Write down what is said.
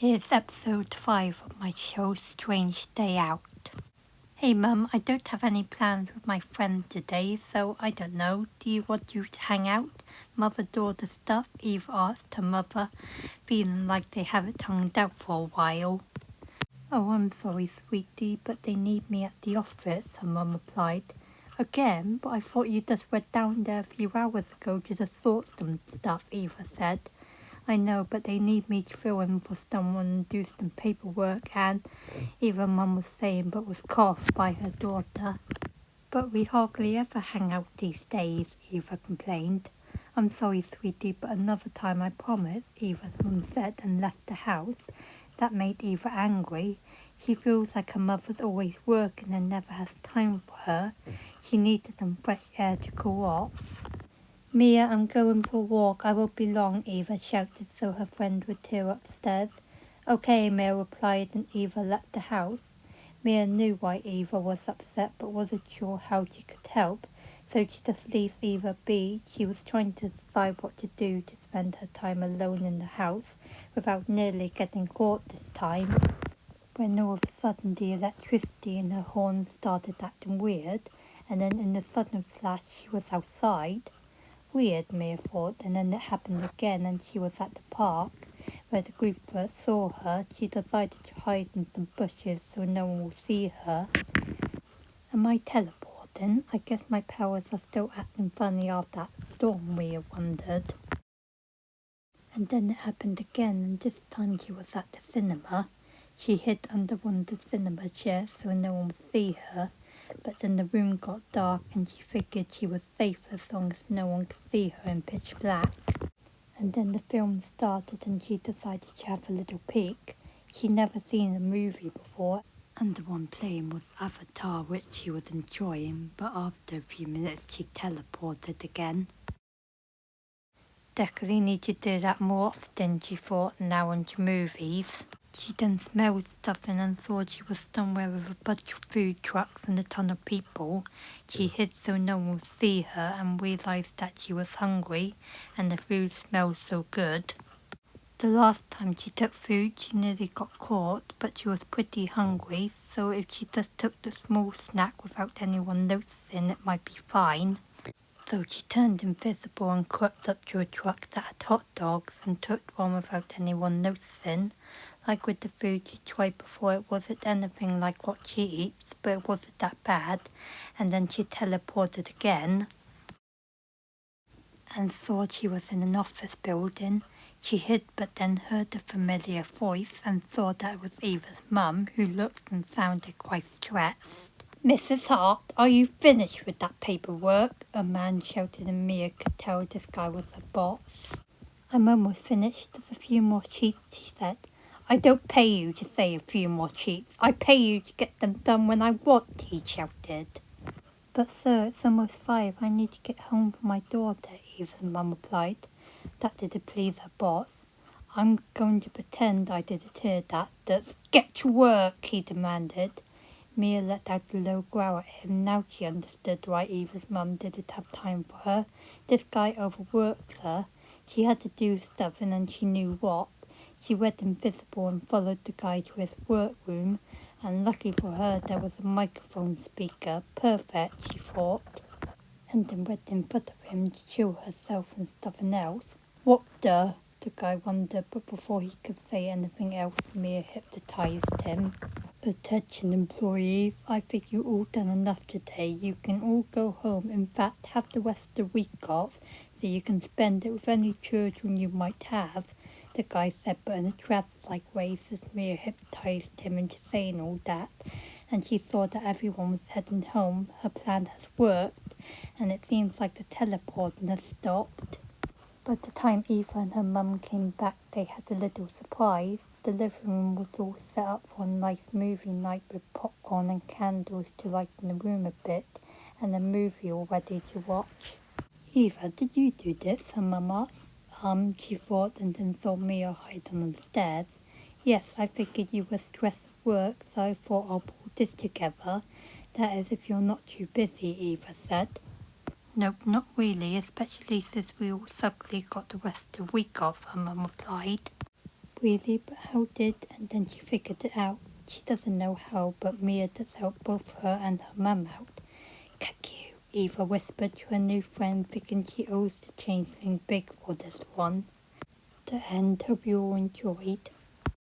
Here's episode 5 of my show Strange Day Out. Hey Mum, I don't have any plans with my friend today, so I don't know. Do you want you to hang out? Mother-daughter stuff, Eve asked her mother, feeling like they haven't hung out for a while. Oh, I'm sorry, sweetie, but they need me at the office, her mum replied. Again? But I thought you just went down there a few hours ago to just sort some stuff, Eva said. I know, but they need me to fill in for someone and do some paperwork, and Eva mum was saying, but was coughed by her daughter. But we hardly ever hang out these days, Eva complained. I'm sorry, sweetie, but another time I promise, Eva's mum said and left the house. That made Eva angry. She feels like her mother's always working and never has time for her. She needed some fresh air to cool off. Mia, I'm going for a walk. I won't be long, Eva shouted so her friend would hear upstairs. Okay, Mia replied, and Eva left the house. Mia knew why Eva was upset but wasn't sure how she could help, so she just leaves Eva be. She was trying to decide what to do to spend her time alone in the house without nearly getting caught this time. When all of a sudden the electricity in her horn started acting weird, and then in a sudden flash she was outside. Weird, Mia thought, and then it happened again and she was at the park. Where the group first saw her, she decided to hide in some bushes so no one will see her. Am I teleporting? I guess my powers are still acting funny after that storm, Mia wondered. And then it happened again, and this time she was at the cinema. She hid under one of the cinema chairs so no one would see her. But then the room got dark and she figured she was safe as long as no one could see her in pitch black. And then the film started and she decided to have a little peek. She'd never seen a movie before, and the one playing was Avatar, which she was enjoying, but after a few minutes she teleported again. Definitely need to do that more often, she thought, now into movies. She then smelled something and saw she was somewhere with a bunch of food trucks and a ton of people. She hid so no one would see her and realized that she was hungry and the food smelled so good. The last time she took food she nearly got caught, but she was pretty hungry, so if she just took the small snack without anyone noticing it might be fine. So she turned invisible and crept up to a truck that had hot dogs and took one without anyone noticing. Like with the food she tried before, it wasn't anything like what she eats, but it wasn't that bad. And then she teleported again and thought she was in an office building. She hid but then heard a familiar voice and saw that it was Eva's mum, who looked and sounded quite stressed. Mrs. Hart, are you finished with that paperwork? A man shouted and Mia could tell this guy was the boss. I'm almost finished. There's a few more sheets, she said. I don't pay you to say a few more sheets. I pay you to get them done when I want, he shouted. But sir, it's almost 5. I need to get home for my daughter, Eva's mum replied. That didn't please her boss. I'm going to pretend I didn't hear that. Let's get to work, he demanded. Mia let out a low growl at him. Now she understood why Eva's mum didn't have time for her. This guy overworked her. She had to do something and she knew what. She went invisible and followed the guy to his workroom, and lucky for her there was a microphone speaker. Perfect, she thought. And then went in front of him to chill herself and something else. What the guy wondered, but before he could say anything else, Mia hypnotized him. Attention employees, I think you all done enough today. You can all go home. In fact, have the rest of the week off so you can spend it with any children you might have, the guy said, but in a trance-like way, as Mia hypnotized him into saying all that, and she saw that everyone was heading home. Her plan has worked, and it seems like the teleporting has stopped. By the time Eva and her mum came back, they had a little surprise. The living room was all set up for a nice movie night with popcorn and candles to lighten the room a bit, and a movie all ready to watch. Eva, did you do this? Her mum asked. She thought, and then saw Mia hiding on the stairs. Yes, I figured you were stressed at work, so I thought I'll pull this together. That is, if you're not too busy, Eva said. Nope, not really, especially since we all suddenly got the rest of the week off, her mum replied. Really? But how did? And then she figured it out. She doesn't know how, but Mia does help both her and her mum out. Cuckoo, Eva whispered to her new friend, thinking she owes the changeling big for this one. The end. Hope you all enjoyed.